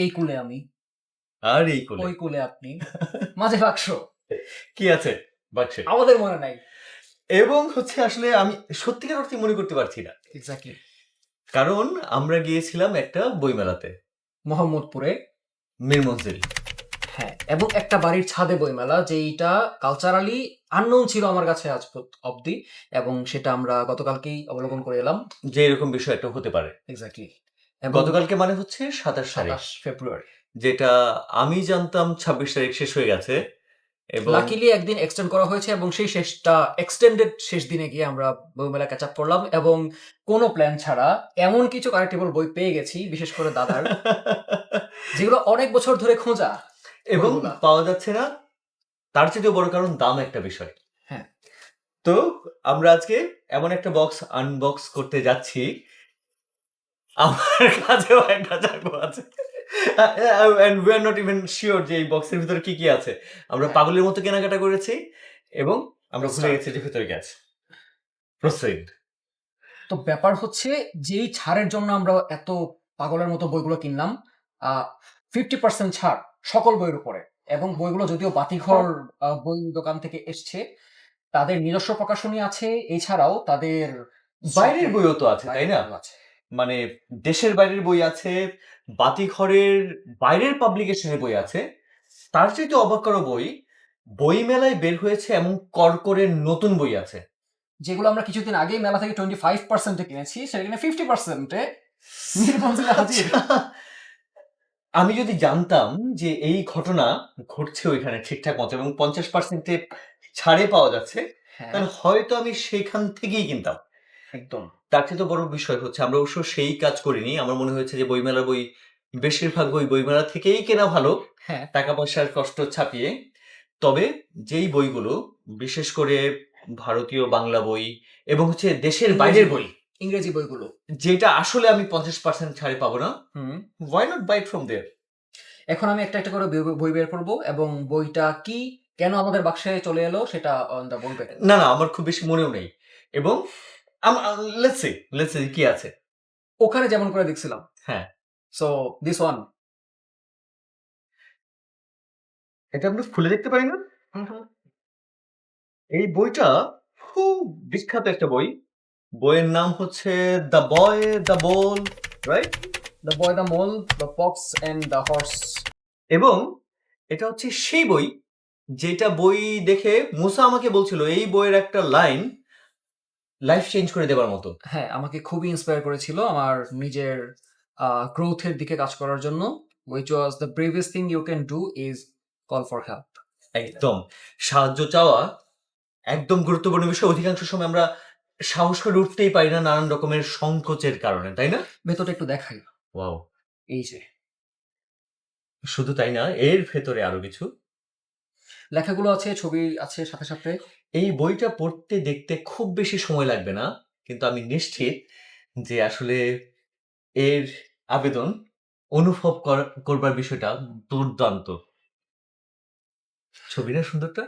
এই কুলে আমি, আর এই কোলে ওই কুলে আপনি, মাঝে বাক্স, কি আছে বাক্সে? আমাদের মনে নাই। এবং হচ্ছে আসলে আমি সত্যিকার অর্থে মনে করতে পারছি না, এক্স্যাক্টলি। কারণ আমরা গিয়েছিলাম একটা বইমেলাতে, মোহাম্মদপুরে। মীর মঞ্জিল। হ্যাঁ, এবং একটা বাড়ির ছাদে বইমেলা, যেইটা কালচারালি আননোন ছিল আমার কাছে আজ অব্দি, এবং সেটা আমরা গতকালকেই অবলোকন করে এলাম। যে এরকম বিষয় একটা হতে পারে। এক্স্যাক্টলি। গতকালকে মানে হচ্ছে 27 তারিখ, 27 ফেব্রুয়ারি। যেটা আমি জানতাম 26 তারিখ শেষ হয়ে গেছে। এবং লাকিলি একদিন এক্সটেন্ড করা হয়েছে, এবং সেই শেষটা এক্সটেন্ডেড শেষ দিনে গিয়ে আমরা বইমেলা ক্যাচ আপ করলাম, এবং কোনো প্ল্যান ছাড়া এমন কিছু কালেক্টেবল বই পেয়ে গেছি, বিশেষ করে দাদার, যেগুলো অনেক বছর ধরে খোঁজা এবং বইগুলা। পাওয়া যাচ্ছে না, তার চেয়েও বড় কারণ দাম একটা বিষয়। হ্যাঁ। তো আমরা আজকে এমন একটা বক্স আনবক্স করতে যাচ্ছি, আমার কাছেও একটা চাকু আছে, and we are not even sure যে এই বক্সের ভিতরে কি কি আছে। আমরা হ্যাঁ। পাগলের মতো কেনাকাটা করেছি এবং আমরা ভুলে Start. গেছি যে ভিতরে কি আছে। প্রসিড। তো ব্যাপার হচ্ছে, যেই ছাড়ের জন্য আমরা এত পাগলের মতো বইগুলো কিনলাম, 50% ছাড় সকল বইয়ের উপরে, এবং বইগুলো যদিও বাতিঘর বই দোকান থেকে এসছে, তাদের নিজস্ব প্রকাশনী আছে, এছাড়াও তাদের বাইরের বইও তো আছে, তাই না? আছে। মানে দেশের বাইরের বই আছে, বাতিঘরের বাইরের পাবলিকেশনের বই আছে। তার চাইতে অবাক করা বই মেলায় বের হয়েছে এমন করকরের নতুন বই আছে, যেগুলো আমরা কিছুদিন আগেই মেলা থেকে 25% কিনেছি, সেখানে 50% মীর মঞ্জিলে হাজির। আমি যদি জানতাম যে এই ঘটনা ঘটছে ওইখানে ঠিকঠাক মতো এবং 50% ছাড়ে পাওয়া যাচ্ছে, হ্যাঁ, তাহলে হয়তো আমি সেখান থেকেই কিনতাম। একদম। তার চেয়ে তো বড় বিষয় হচ্ছে আমরা অবশ্য সেই কাজ করিনি। আমার মনে হয়েছে যে বইমেলার বই, বেশিরভাগ বই বইমেলা থেকেই কেনা ভালো, হ্যাঁ, টাকা পয়সার কষ্ট ছাপিয়ে। তবে যেই বইগুলো বিশেষ করে ভারতীয় বাংলা বই এবং হচ্ছে দেশের বাইরের বই, ইংরেজি বইগুলো, যেটা আসলে আমি 50% ছাড়ে পাবো না, why not buy it from there? এখন আমি একটা একটা করে বই বের করবো, এবং বইটা কি কেন আমাদের বাক্সে চলে এলো সেটা অন দা বলবে। না, না, আমার খুব বেশি মনেও নেই। এবং লেটস সি কি আছে। ওখানে যেমন করে দেখছিলাম। হ্যাঁ। So this one. এটা আমরা খুলে দেখতে পারি না? এই বইটা খুব বিখ্যাত একটা বই। বইয়ের নাম হচ্ছে the boy the bowl, right? The boy the mole, the fox and the horse. এবং এটা হচ্ছে সেই বই যেটা বই দেখে মুসা আমাকে বলছিল এই বইয়ের একটা লাইন লাইফ চেঞ্জ করে দেবার মতো। হ্যাঁ, আমাকে খুবই ইন্সপায়ার করেছিল আমার নিজের গ্রোথের দিকে কাজ করার জন্য, which was the bravest thing you can do is call for help. একদম সাহায্য চাওয়া একদম গুরুত্বপূর্ণ বিষয়। অধিকাংশ সময় আমরা সাহস করে উঠতেই পারি না নানান রকমের সংকোচের কারণে, তাই না? ভেতরটা একটু দেখাই। ওয়াও। এই যে শুধু তাই না, এর ভেতরে আরো কিছু লেখাগুলো আছে, ছবি আছে সাথে সাথে। এই বইটা পড়তে দেখতে খুব বেশি সময় লাগবে না, কিন্তু আমি নিশ্চিত যে আসলে এর আবেদন অনুভব করবার বিষয়টা দুর্দান্ত। ছবিটা সুন্দরটা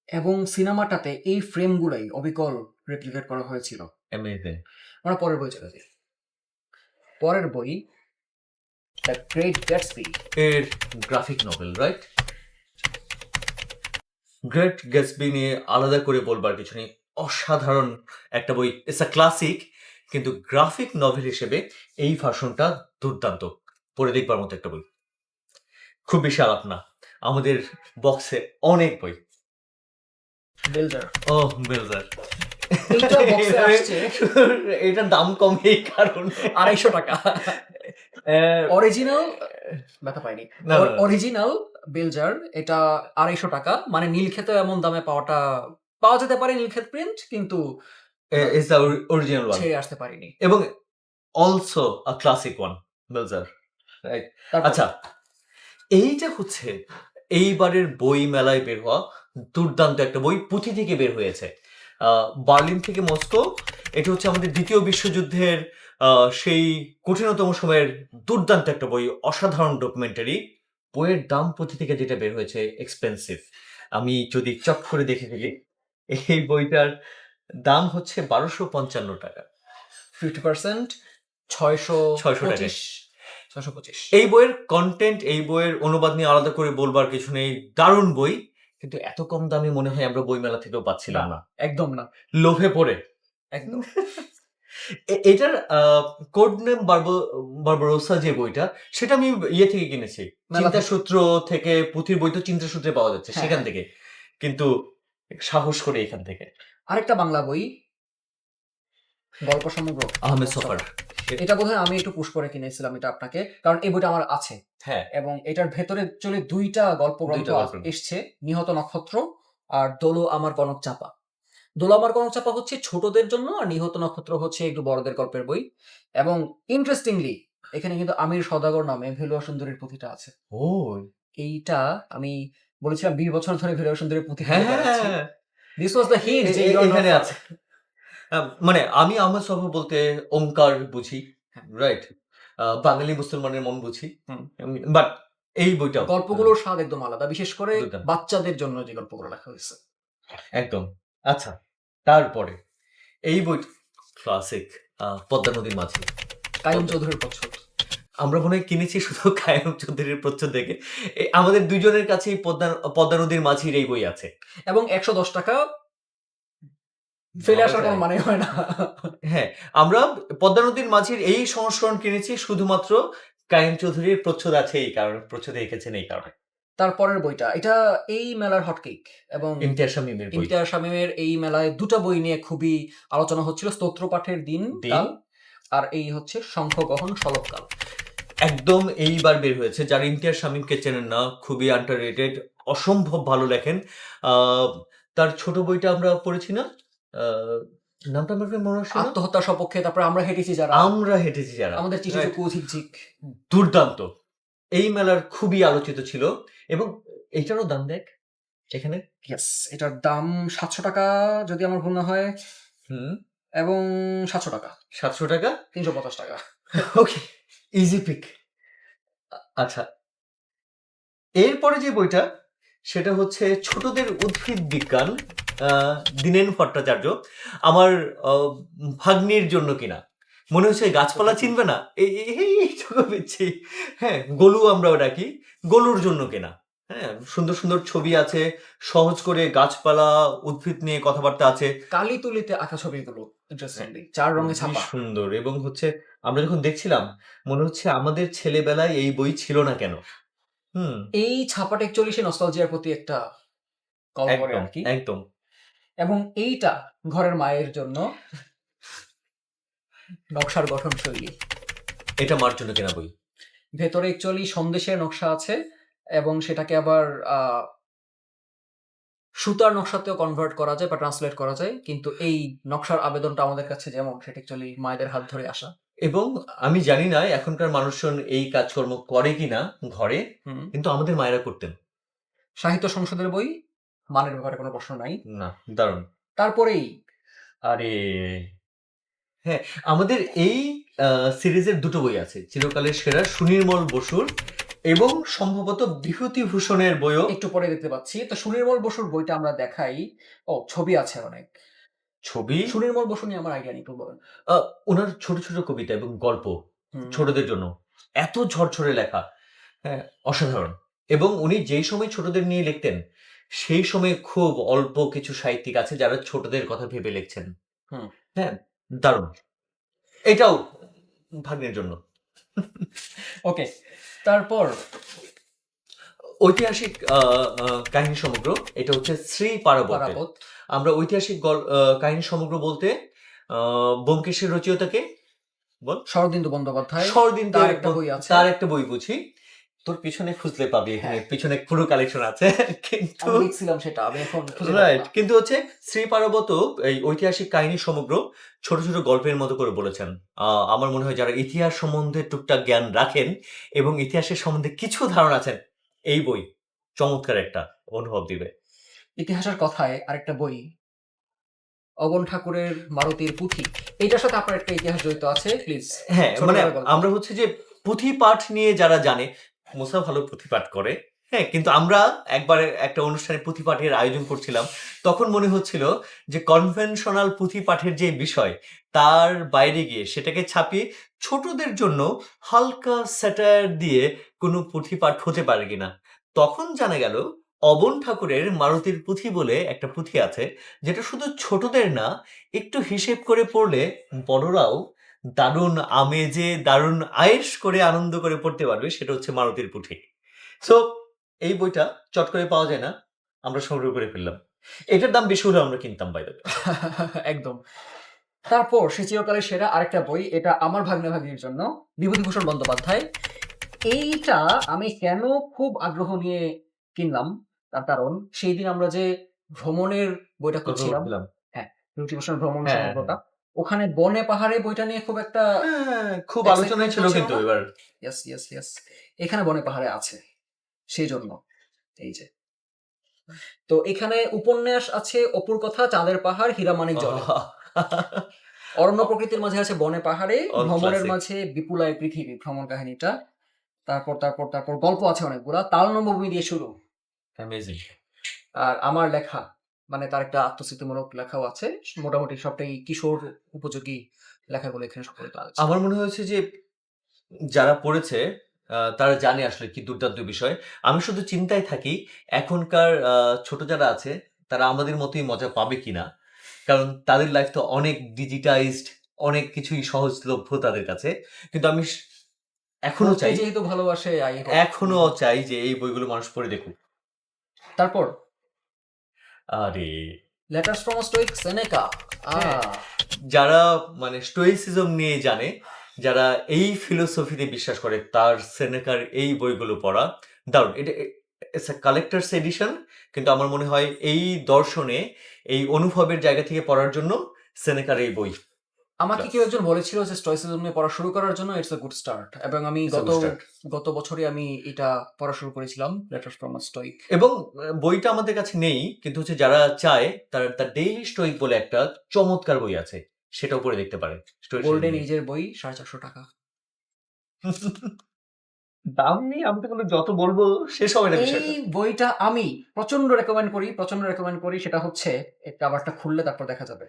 এবং সিনেমাটাতে এই ফ্রেমগুলাই অবিকল রেপ্লিকেট করা হয়েছিল। অ্যামেজিং। আমরা পরের বই চলে যাই। পরের বই দ্য গ্রেট গ্যাটসবি। এর graphic novel, right? Great Gatsby নিয়ে আলাদা করে বলবার কিছু নেই, অসাধারণ একটা বই, ইটস আ ক্লাসিক। কিন্তু গ্রাফিক নভেল হিসেবে এই ভার্সনটা দুর্দান্ত, পড়ে দেখবার মতো একটা বই। খুব বেশি আলাপ না, আমাদের বক্সে অনেক বই। বেলজার। ও বেলজার, এইটা বক্সে আসছে এটার দাম কম এই কারণে 250 টাকা। অরিজিনাল ব্যথা পাইনি। না, না, না। অরিজিনাল বেলজার এটা 250 টাকা, মানে নীলক্ষেতে এমন দামে পাওয়া যেতে পারে নীলক্ষেত প্রিন্ট, কিন্তু ইজ দ্য অরিজিনাল ওয়ান ছেড়ে আসতে পারিনি। এবং also a classic one, Bell Jar, right? তারপর আচ্ছা, এইটা হচ্ছে এইবারের বই মেলায় বের হওয়া দুর্দান্ত একটা বই, পুঁথি থেকে বের হয়েছে, বার্লিন থেকে মস্কো। এটা হচ্ছে আমাদের দ্বিতীয় বিশ্বযুদ্ধের সেই কঠিনতম সময়ের দুর্দান্ত একটা বই, অসাধারণ ডকুমেন্টারি। বইয়ের দাম পুঁথি থেকে যেটা বের হয়েছে এক্সপেন্সিভ। আমি যদি চট করে দেখে ফেলি, এই বইটার দাম হচ্ছে 1255 টাকা। 50% 625। 625। এই বইয়ের কন্টেন্ট, এই বইয়ের অনুবাদ নিয়ে আলাদা করে বলবার কিছু নেই। দারুণ বই, কিন্তু এত কম দামে মনে হয় আমরা বইমেলা থেকেও পাচ্ছিলাম না, একদম না, লোভে পড়ে। একদম। এটার কোড নেম বারবারোসা যে বইটা, সেটা আমি ইয়ে থেকে কিনেছি, মেলা চিন্তা থেকে। সূত্র থেকে। পুঁথির বই তো চিন্তা সূত্রে পাওয়া যাচ্ছে, হ্যাঁ, সেখান হ্যাঁ। থেকে। কিন্তু সাহস করে এখান থেকে আরেকটা বাংলা বই, গল্প সমগ্র আহমেদ সফার। এটা বোধহয় আমি একটু পুশ করে কিনেছিলাম এটা আপনাকে, কারণ এই বইটা আমার আছে। হ্যাঁ, এবং এটার ভেতরে চলে দুইটা গল্প গ্রন্থ দুইটা গল্প। এসছে, নিহত নক্ষত্র আর দোলো আমার কনক চাপা। দোলো আমার কনক চাপা হচ্ছে ছোটদের জন্য, আর নিহত নক্ষত্র হচ্ছে একটু বড়দের গল্পের বই। এবং ইন্টারেস্টিংলি এখানে কিন্তু আমির সওদাগর নামে ভেলুয়া সুন্দরীর পুঁথিটা আছে। ও এইটা আমি বলেছিলাম 20 বছর ধরে ভেলুয়া সুন্দরীর পুঁথি হ্যাঁ, পড়ে বেড়াচ্ছি। হ্যাঁ, দিস ওয়াজ দ্য হিন্ট যে you are not এখানে far. আছে। মানে আমি আহমেদ সফা বলতে ওমকার বুঝি, হ্যাঁ। রাইট? বাঙালি মুসলমানের মন বুঝি। হুম। বাট এই বইটাও গল্পগুলোর স্বাদ একদম আলাদা, বিশেষ করে দুর্দান্ত। বাচ্চাদের জন্য যে গল্পগুলো লেখা হয়েছে। একদম। আচ্ছা, তারপরে এই বই ক্লাসিক, পদ্মা নদীর মাঝি। কাইয়ুম চৌধুরীর প্রচ্ছদ। আমরা মনে হয় কিনেছি শুধু কায়েম চৌধুরীর প্রচ্ছদ থেকে। আমাদের দুজনের কাছেই পদ্মা নদীর মাঝির এই বই আছে। এবং 110 টাকা ফেলে আসার ভাবা কোনো যায়? মানে হয় না। হ্যাঁ, আমরা পদ্মা নদীর মাঝির এই সংস্করণ কিনেছি শুধুমাত্র কায়েম চৌধুরীর প্রচ্ছদ আছে এই কারণে, প্রচ্ছদে এঁকেছেন এই কারণে। তারপরের বইটা, এটা এই মেলার হটকেক এবং ইমতিয়াজ শামীমের বই। ইমতিয়াজ শামীমের এই মেলায় দুটা বই নিয়ে খুবই আলোচনা হচ্ছিল, স্তোত্র পাঠের দিন কাল, আর এই হচ্ছে শঙ্খগহন শলভকাল। একদম এইবার বের হয়েছে। যারা ইমতিয়াজ শামীমকে চেনেন না, খুবই আন্ডাররেটেড, অসম্ভব ভালো লেখেন। তার ছোট বইটা আমরা পড়েছি না, নামটা আমার মনে হচ্ছে না, আত্মহত্যার সপক্ষে, তারপরে আমরা হেঁটেছি যারা, আমরা হেঁটেছি যারা, আমাদের চিঠি Right? চুকু ঝিকঝিক। দুর্দান্ত। এই মেলার খুবই আলোচিত ছিল, এবং এইটারও দাম দেখ এখানে। ইয়েস, এটার দাম 700 টাকা যদি আমার ভুল না হয়, হুম, এবং 700 টাকা, 700 টাকা। 350 টাকা। ওকে, ইজি পিক। আচ্ছা, এরপরে যে বইটা, সেটা হচ্ছে ছোটদের উদ্ভিদ বিজ্ঞান, দীনেন ভট্টাচার্য। আমার ভাগ্নির জন্য কিনা। মনে হচ্ছে গাছপালা চিনবে না, এইটুকু পেয়েছি। হ্যাঁ, গোলু আমরাও ডাকি, গোলুর জন্য কেনা। হ্যাঁ, সুন্দর সুন্দর ছবি আছে, সহজ করে গাছপালা উদ্ভিদ নিয়ে কথাবার্তা আছে। কালি তুলিতে আঁকা ছবিগুলো ইন্টারেস্টিংলি 4 রঙে খুবই ছাপা। সুন্দর, এবং হচ্ছে আমরা যখন দেখছিলাম মনে হচ্ছে আমাদের ছেলেবেলায় এই বই ছিল না কেন। হুম, এই ছাপাটা অ্যাকচুয়ালি সেই নস্টালজিয়ার প্রতি একটা কল করে একদম আর কি। একদম। এবং এইটা ঘরের মায়ের জন্য নকশার গঠন শৈলী। এটা মার জন্য কেনা বই। ভেতরে অ্যাকচুয়ালি সন্দেশের নকশা আছে, এবং সেটাকে আবার সুতার নকশাতেও কনভার্ট করা যায় বা ট্রান্সলেট করা যায়, কিন্তু এই নকশার আবেদনটা আমাদের কাছে যেমন, সেটা অ্যাকচুয়ালি মায়েদের হাত ধরে আসা। এবং আমি জানি না এখনকার মানুষজন এই কাজকর্ম করে কিনা ঘরে, কিন্তু আমাদের মায়েরা করতেন। সাহিত্য সংসদের বই, মানের ব্যাপারে কোনো প্রশ্ন নাই। না, দারুণ। তারপরেই আরে হ্যাঁ, আমাদের এই সিরিজের দুটো বই আছে, চিরকালের সেরা সুনির্মল বসুর এবং সম্ভবত বিভূতিভূষণের বইও একটু পরে দেখতে পাচ্ছি। তো সুনির্মল বসুর বইটা আমরা দেখাই। ও, ছবি আছে অনেক। ছবি। সুনির্মল বসু নিয়ে আমার আইডিয়া নেই, একটু বলেন। ওনার ছোট ছোট কবিতা এবং গল্প ছোটদের জন্য এত ঝরঝরে লেখা, হ্যাঁ, অসাধারণ। এবং উনি যেই সময় ছোটদের নিয়ে লিখতেন, সেই সময় খুব অল্প কিছু সাহিত্যিক আছে যারা ছোটদের কথা ভেবে লিখছেন। হ্যাঁ, দারুণ। এটাও ভাগ্নের জন্য। ওকে, তারপর ঐতিহাসিক কাহিনী সমগ্র, এটা হচ্ছে শ্রী পারাবত। পারাপত। আমরা ঐতিহাসিক কাহিনী সমগ্র বলতে ব্যোমকেশের রচয়িতাকে বল, শরদিন্দু বন্দ্যোপাধ্যায়। শরদিন্দু, তার একটা বই আছে। তার একটা বই বুঝি, তোর পিছনে খুঁজলে পাবি, এখানে পিছনে পুরো কালেকশন আছে। কিন্তু আমি দেখছিলাম সেটা, আমি এখন খুঁজে রাইট, কিন্তু হচ্ছে শ্রী পার্বত এই ঐতিহাসিক কাহিনী সমগ্র ছোট ছোট গল্পের মতো করে বলেছেন। আমার মনে হয় যারা ইতিহাস সম্বন্ধে টুকটাক জ্ঞান রাখেন এবং ইতিহাসের সম্বন্ধে কিছু ধারণা আছেন, এই বই চমৎকার একটা অনুভব দিবে। ইতিহাসের কথায় আরেকটা বই, অবন ঠাকুরের মারুতির পুঁথি। এইটার সাথে আপনার একটা ইতিহাস জড়িত আছে, প্লিজ। হ্যাঁ, মানে আমরা হচ্ছে যে পুঁথি পাঠ নিয়ে যারা জানে, মুসা ভালো পুঁথি পাঠ করে। হ্যাঁ, কিন্তু আমরা একবার একটা অনুষ্ঠানে পুঁথি পাঠের আয়োজন করছিলাম, তখন মনে হচ্ছিল যে কনভেনশনাল পুঁথি পাঠের যে বিষয়, তার বাইরে গিয়ে সেটাকে ছাপিয়ে ছোটদের জন্য হালকা স্যাটায়ার দিয়ে কোনো পুঁথি পাঠ হতে পারে কিনা। তখন জানা গেল অবন ঠাকুরের মারুতির পুঁথি বলে একটা পুঁথি আছে, যেটা শুধু ছোটদের না, একটু হিসেব করে পড়লে বড়রাও দারুণ আমেজে দারুণ আয়েশ করে আনন্দ করে পড়তে পারবে। সেটা হচ্ছে মারুতির পুঁথি। সো এই বইটা চট করে পাওয়া যায় না, আমরা সংগ্রহ করে ফেললাম। এটার দাম বেশি হলে আমরা কিনতাম বাইরে। একদম। তারপর সে চিরকালের সেরা আরেকটা বই, এটা আমার ভাগ্নে ভাগ্নির জন্য, বিভূতিভূষণ বন্দ্যোপাধ্যায়। এইটা আমি কেন খুব আগ্রহ নিয়ে কিনলাম, তার কারণ সেই দিন আমরা যে ভ্রমণের বইটা খুঁজছিলাম, হ্যাঁ, বিভূতিভূষণ ভ্রমণ হ্যাঁ, সমগ্রটা, ওখানে বনে পাহাড়ে বইটা নিয়ে খুব একটা খুব আলোচনায় ছিল কিন্তু এবার। ইয়েস ইয়েস ইয়েস, এখানে বনে পাহাড়ে আছে, সেই জন্য এই যে। তো এখানে উপন্যাস আছে অপুর কথা, চাঁদের পাহাড়, হীরামানিক জলে। অরণ্য প্রকৃতির মাঝে আছে বনে পাহাড়ে, All ভ্রমণের classic. মাঝে বিপুলায় পৃথিবী, ভ্রমণ কাহিনীটা। তারপর তারপর তারপর গল্প আছে অনেকগুলা, তাল নবভূমি দিয়ে শুরু। অ্যামেজিং। আর আমার লেখা, মানে তার একটা আত্মস্মৃতিমূলক লেখাও আছে, মোটামুটি সবটাই কিশোর উপযোগী লেখাগুলো এখানে সংকলিত আছে। আমার মনে হয়েছে যে যারা পড়েছে তারা জানে আসলে কি দুর্দান্ত বিষয়। আমি শুধু চিন্তায় থাকি এখনকার ছোট যারা আছে তারা আমাদের মতোই মজা পাবে কিনা। কারণ তাদের লাইফ তো অনেক ডিজিটাইজড, অনেক কিছুই সহজলভ্য তাদের কাছে। কিন্তু আমি এখনো পড়তে চাই যেহেতু ভালোবাসে, এখনো চাই যে এই বইগুলো মানুষ পড়ে দেখুক। তারপর আরে লেটার্স ফ্রম আ স্টোইক, সেনেকা। হ্যাঁ, যারা মানে স্টোইসিজম নিয়ে জানে, যারা এই ফিলোসফিতে বিশ্বাস করে, তার সেনেকার এই বইগুলো পড়া দারুণ। এটা ইটস আ কালেক্টরস এডিশন, কিন্তু আমার মনে হয় এই দর্শনে, এই অনুভবের জায়গা থেকে পড়ার জন্য সেনেকার এই বই। আমাকে কেউ একজন বলেছিল যে স্টোইসিজম নিয়ে পড়া শুরু করার জন্য ইটস আ গুড স্টার্ট, এবং আমি It's a good start. গত বছরই আমি এটা পড়া শুরু করেছিলাম, লেটার্স ফ্রম আ স্টোইক। এবং বইটা আমাদের কাছে নেই, কিন্তু হচ্ছে যারা চায় তার দ্য ডেইলি স্টোইক বলে একটা চমৎকার বই আছে, সেটাও পড়ে দেখতে পারে। গোল্ডেন এজের বই, 450 টাকা। দাম নেই, আমি তো কোনো যত বলবো শেষ হবে না বিষয়টা। এই বইটা আমি প্রচন্ড রেকমেন্ড করি। সেটা হচ্ছে এই কাভারটা খুললে তারপর দেখা যাবে।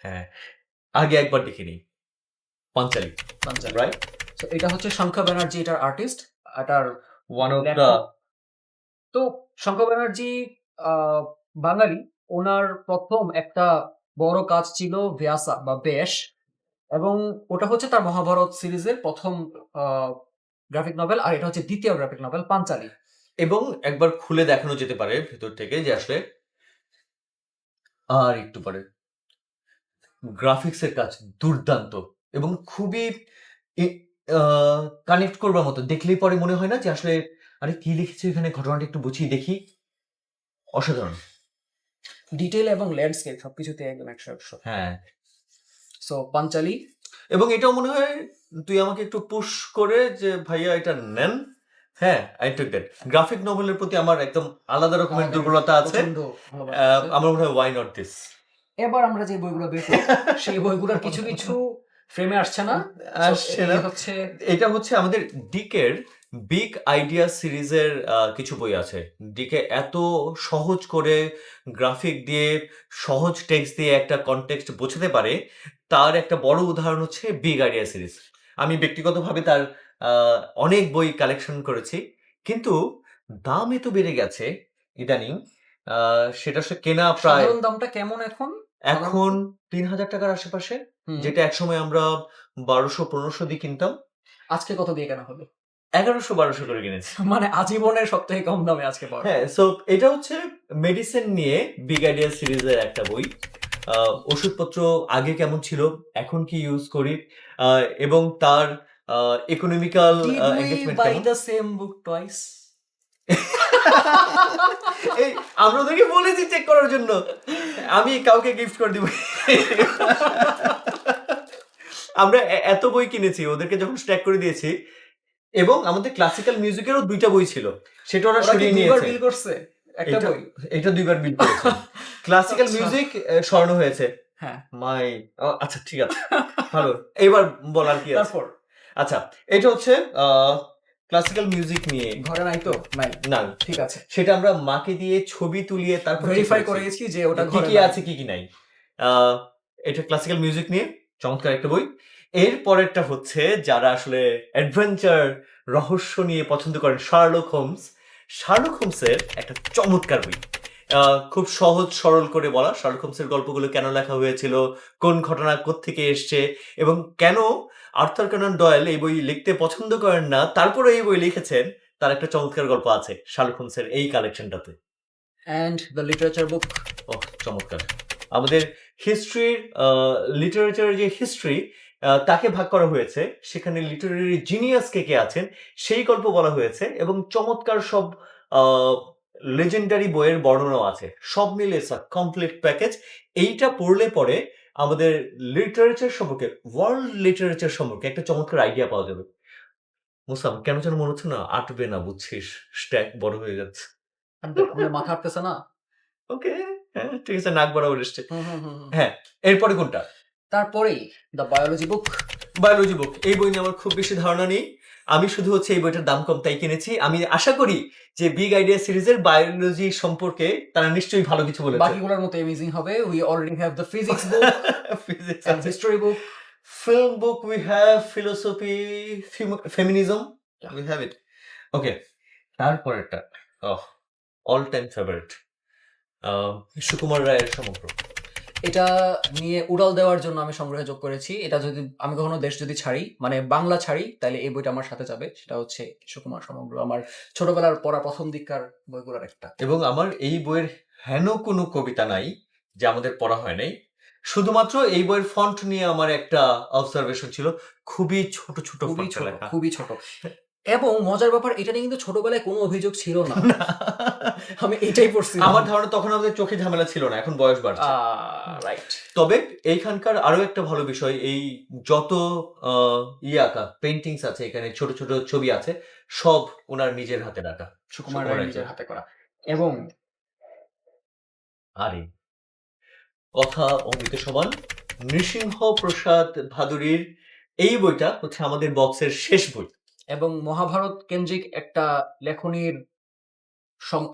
হ্যাঁ, আগে একবার দেখে নিই। পাঞ্চালী, রাইট? তো এটা হচ্ছে শঙ্খা ব্যানার্জি, এটার আর্টিস্ট, এটার ওয়ান অফ দ্য লেখক। তো শঙ্খা ব্যানার্জি বাঙালি, ওনার প্রথম একটা বড় কাজ ছিল ব্যাসা বা বেশ, এবং ওটা হচ্ছে তার মহাভারত সিরিজের প্রথম গ্রাফিক নভেল, আর এটা হচ্ছে দ্বিতীয় গ্রাফিক নভেল পাঞ্চালী। এবং একবার খুলে দেখানো যেতে পারে ভেতর থেকে যে আসলে আর একটু পরে গ্রাফিক্সের কাজ দুর্দান্ত এবং খুবই কানেক্ট করবার মতো। দেখলেই পরে মনে হয় না যে আসলে আরে কি লিখেছে এখানে, ঘটনাটা একটু বুঝিয়ে দেখি। অসাধারণ। ডিটেল এবং ল্যান্ডস্কেপ সবকিছুতে একদম 100%। হ্যাঁ, সো পাঞ্চালী। এবং এটাও মনে হয় তুই আমাকে একটু পুশ করে যে ভাইয়া এটা নেন। হ্যাঁ, আই টুক দ্যাট। গ্রাফিক নভেলের প্রতি আমার একদম আলাদা রকমের দুর্বলতা আছে। প্রচন্ড ভালোবাসা আছে। আমার মনে হয় ওয়াই নট দিস। এবার আমরা যে বইগুলো বের করি সেই বইগুলোর কিছু কিছু ফ্রেমে আসছে না। আসছে না। হচ্ছে এটা হচ্ছে আমাদের ডিকের বিগ আইডিয়া সিরিজের কিছু বই আছে। ডিকে এত সহজ করে গ্রাফিক দিয়ে, সহজ টেক্সট দিয়ে একটা কনটেক্সট বোঝাতে পারে, তার একটা বড় উদাহরণ হচ্ছে বিগ আইডিয়া সিরিজ। আমি ব্যক্তিগতভাবে তার অনেক বই কালেকশন করেছি, কিন্তু দাম এত বেড়ে গেছে ইদানিং, সেটা সে কেনা প্রায় সাধারণ দামটা কেমন এখন? এখন ৩,০০০ টাকার আশেপাশে, হুম। যেটা একসময় আমরা ১২০০-১৫০০ দিয়ে কিনতাম। আজকে কত দিয়ে কেনা হবে? ১১০০-১২০০ করে কিনেছি। মানে আজীবনের সবথেকে কম দামে আজকে পাওয়া। হ্যাঁ, সো এটা হচ্ছে মেডিসিন নিয়ে বিগ আইডিয়া সিরিজের একটা বই। ওষুধপত্র আগে কেমন ছিল, এখন কি ইউজ করি, এবং তার economical Did we engagement buy কেমন। the same book twice? এই আমরা তোকে বলেছি চেক করার জন্য। আমি কাউকে গিফট করে দিব। আমরা এত বই কিনেছি, ওদেরকে যখন স্ট্যাক করে দিয়েছি, এবং আমাদের ক্লাসিক্যাল মিউজিকেরও ২টা বই ছিল, সেটা ওরা ওরা কি সরিয়ে দুইবার নিয়েছে। বিল করছে একটা এটা বই? এটা ২ বার বিল করেছে। ক্লাসিক্যাল আচ্ছা। মিউজিক স্বর্ণ হয়েছে। হ্যাঁ, মাই আচ্ছা ঠিক আছে, ভালো। এইবার বলার কি আছে? তারপর আচ্ছা, এটা হচ্ছে ক্লাসিক্যাল মিউজিক নিয়ে। ঘরে নাই তো? নাই, না, ঠিক আছে। সেটা আমরা মাকে দিয়ে ছবি তুলিয়ে তারপর ভেরিফাই করে গেছি যে ওটা কি ঘরে কি নাই। আছে কি কি নাই। এটা ক্লাসিক্যাল মিউজিক নিয়ে। চমৎকার একটা বই। এর পরেরটা হচ্ছে যারা আসলে অ্যাডভেঞ্চার রহস্য নিয়ে পছন্দ করেন, শার্লক হোমস। শার্লক হোমসের একটা চমৎকার বই। খুব সহজ সরল করে বলা শার্লক হোমসের গল্পগুলো কেন লেখা হয়েছিল, কোন ঘটনা কোত্থেকে এসছে এবং কেন আর্থার কোনান ডয়েল এই বই লিখতে পছন্দ করেন না, তারপরে এই বই লিখেছেন, তার একটা চমৎকার গল্প আছে শার্লক হোমসের এই কালেকশনটাতে। অ্যান্ড দ্য লিটারেচার বুক। ওহ চমৎকার! আমাদের হিস্ট্রির লিটারেচারের যে হিস্ট্রি তাকে ভাগ করা হয়েছে। সেখানে লিটারেরি জিনিয়াস কে আছেন সেই গল্প বলা হয়েছে এবং চমৎকার সব আ legendary বইয়ের বর্ণনাও আছে। সব মিলে ইটস আ কমপ্লিট প্যাকেজ। এইটা পড়লে পরে আমাদের লিটারেচার সম্পর্কে, ওয়ার্ল্ড লিটারেচার সম্পর্কে একটা চমৎকার আইডিয়া পাওয়া যাবে। মুসাম, কেন যেন মনে হচ্ছে না আঁটবে না, বুঝছিস? স্ট্যাক বড় হয়ে যাচ্ছে। মাথা আটতেছে না? ওকে, হ্যাঁ, ঠিক আছে, নাক বরাবর এসছে। হুম, হুম, হুম, হুম। হ্যাঁ, এরপরে কোনটা? তারপরেই দ্য বায়োলজি বুক। বায়োলজি বুক। এই বই নিয়ে আমার খুব বেশি ধারণা নেই। আমি শুধু হচ্ছে এই বইটার দাম কম তাই কিনেছি। আমি আশা করি যে বিগ আইডিয়া সিরিজের বায়োলজি সম্পর্কে তারা নিশ্চয়ই ভালো কিছু বলেছে। বাকিগুলোর মতো অ্যামেজিং হবে। We already have the physics book physics and আছে। History book. Film book we have, philosophy, feminism Yeah. We have it. Okay, তারপরেরটা অল টাইম ফেভারিট সুকুমার রায়ের সমগ্র। এটা নিয়ে উড়াল দেওয়ার জন্য আমি সংগ্রহে যোগ করেছি। এটা যদি আমি কখনো দেশ যদি ছাড়ি, মানে বাংলা ছাড়ি, তাহলে এই বইটা আমার সাথে যাবে। সেটা হচ্ছে সুকুমার সমগ্র। আমার ছোটবেলার পড়া প্রথম দিককার বইগুলোর একটা। এবং আমার এই বইয়ের হেন কোনো কবিতা নাই যে আমাদের পড়া হয় নাই। শুধুমাত্র এই বইয়ের ফন্ট নিয়ে আমার একটা অবজারভেশন ছিল, খুবই ছোট ছোট খুবই ফন্টে ছোট, লেখা। খুবই ছোট। এবং মজার ব্যাপার, এটা নিয়ে কিন্তু ছোটবেলায় কোনো অভিযোগ ছিল না। আমি এটাই পড়ছিলাম। আমার ধারণা তখন আমাদের চোখে ঝামেলা ছিল না, এখন বয়স বাড়ছে। রাইট। তবে এইখানকার আরো একটা ভালো বিষয়, এই যত আঁকা পেইন্টিংস আছে, এখানে ছোট ছোট ছবি আছে, সব ওনার নিজের হাতে আঁকা। সুকুমার রায় নিজের হাতে করা। এবং আরে কথা অমৃত সমান, নৃসিংহ প্রসাদ ভাদুরীর এই বইটা হচ্ছে আমাদের বক্সের শেষ বই। এবং মহাভারত কেন্দ্রিক একটা লেখনীর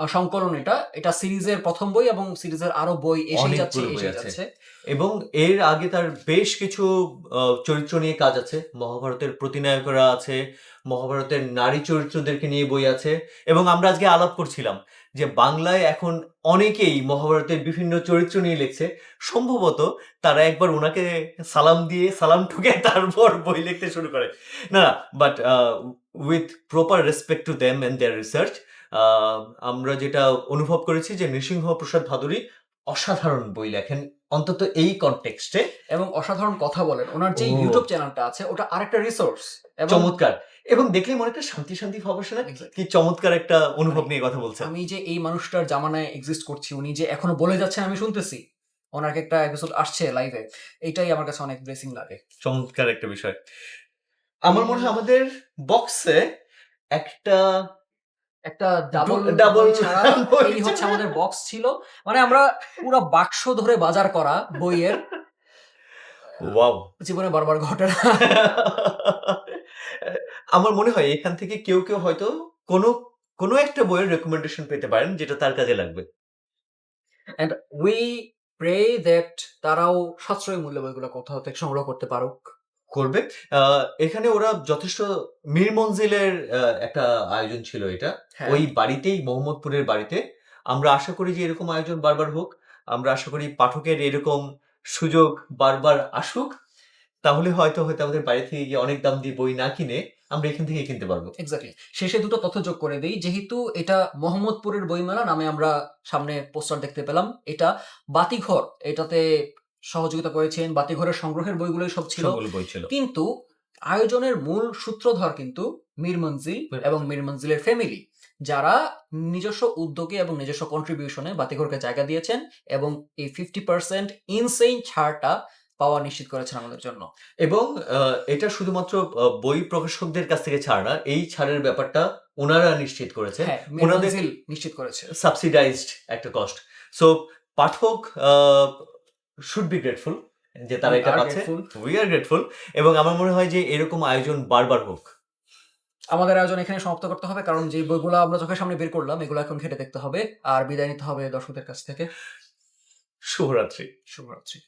সংকলন এটা। এটা সিরিজের প্রথম বই এবং সিরিজের আরো বই এসেই যাচ্ছে, অনেকগুলো বই এসেই আছে। যাচ্ছে। এবং এর আগে তার বেশ কিছু চরিত্র নিয়ে কাজ আছে। মহাভারতের প্রতিনায়করা আছে, মহাভারতের নারী চরিত্রদেরকে নিয়ে বই আছে এবং আমরা আজকে আলাপ করছিলাম যে বাংলায় এখন অনেকেই মহাভারতের বিভিন্ন চরিত্র নিয়ে লিখছে। সম্ভবত তারা একবার উনাকে সালাম দিয়ে, সালাম ঠুকে তারপর বই লিখতে শুরু করে। না, but with proper respect to them and their research, আমরা যেটা অনুভব করেছি যে নৃসিংহ প্রসাদ ভাদুরী অসাধারণ বই লেখেন, অন্তত এই কনটেক্সটে। এবং অসাধারণ কথা বলেন। ওনার যে ও। ইউটিউব চ্যানেলটা আছে ওটা আরেকটা রিসোর্স। এবং চমৎকার। এবং দেখলেই মনে একটা শান্তি শান্তি ভাব আসে না? Exactly. কি চমৎকার একটা অনুভব মানে নিয়ে কথা বলছেন। আমি যে এই মানুষটার জামানায় এক্সিস্ট করছি, উনি যে এখনো বলে যাচ্ছেন আমি শুনতেছি, ওনার একটা এপিসোড আসছে লাইভে, এটাই আমার কাছে অনেক ব্লেসিং লাগে। চমৎকার একটা বিষয়। আমার মনে হয় আমাদের বক্সে একটা একটা ডাবল ডাবল ছাড়া বই এই হচ্ছে ছাড়া। আমাদের বক্স ছিল। মানে আমরা পুরো বাক্স ধরে বাজার করা বইয়ের ওয়াও! জীবনে বারবার ঘটে না। আমার মনে হয় এখান থেকে কেউ কেউ হয়তো কোনো কোনো একটা বইয়ের রেকমেন্ডেশন পেতে পারেন যেটা তার কাজে লাগবে। And we pray that তারাও সাশ্রয়ী মূল্যে বইগুলো কোথাও থেকে সংগ্রহ করতে পারুক। করবে। এখানে ওরা যথেষ্ট মীর মনজিলের একটা আয়োজন ছিল এটা। হ্যাঁ। ওই বাড়িতেই, মোহাম্মদপুরের বাড়িতে। আমরা আশা করি যে এরকম আয়োজন বারবার হোক। আমরা আশা করি পাঠকের এরকম সুযোগ বারবার আসুক। তাহলে হয়তো আমাদের বাইরে থেকে গিয়ে অনেক দাম দিয়ে বই না কিনে আমরা এখান থেকেই কিনতে পারবো। এক্স্যাক্টলি। শেষে দুটো তথ্য যোগ করে দেই। যেহেতু এটা মোহাম্মদপুরের বইমেলা নামে আমরা সামনে পোস্টার দেখতে পেলাম। এটা বাতিঘর, এটাতে সহযোগিতা করেছেন। বাতিঘরের সংগ্রহের বইগুলোই সব ছিল। সবগুলো বই ছিল। কিন্তু আয়োজনের মূল সূত্রধর কিন্তু মীর মনজিল এবং মীর মনজিলের ফ্যামিলি, যারা নিজস্ব উদ্যোগে এবং নিজস্ব কন্ট্রিবিউশনে বাতিঘরকে জায়গা দিয়েছেন এবং এই 50% ইনসেইন ছাড়টা পাওয়া নিশ্চিত করেছেন আমাদের জন্য। এবং এটা শুধুমাত্র বই প্রকাশকদের কাছ থেকে ছাড় না, এই ছাড়ের ব্যাপারটা ওনারা নিশ্চিত করেছেন। হ্যাঁ, মীর ওনাদের মনজিল নিশ্চিত করেছে। সাবসিডাইজড একটা cost. So Pathak should be grateful যে তারা We এটা are পাচ্ছে। grateful. We are grateful. এবং আমার মনে হয় যে এরকম আয়োজন বারবার হোক। আমাদের আয়োজন এখানে সমাপ্ত করতে হবে, কারণ যে বইগুলো আমরা চোখের সামনে বের করলাম এগুলো এখন ঘেটে দেখতে হবে আর বিদায় নিতে হবে দর্শকদের কাছ থেকে। শুভরাত্রি। শুভরাত্রি।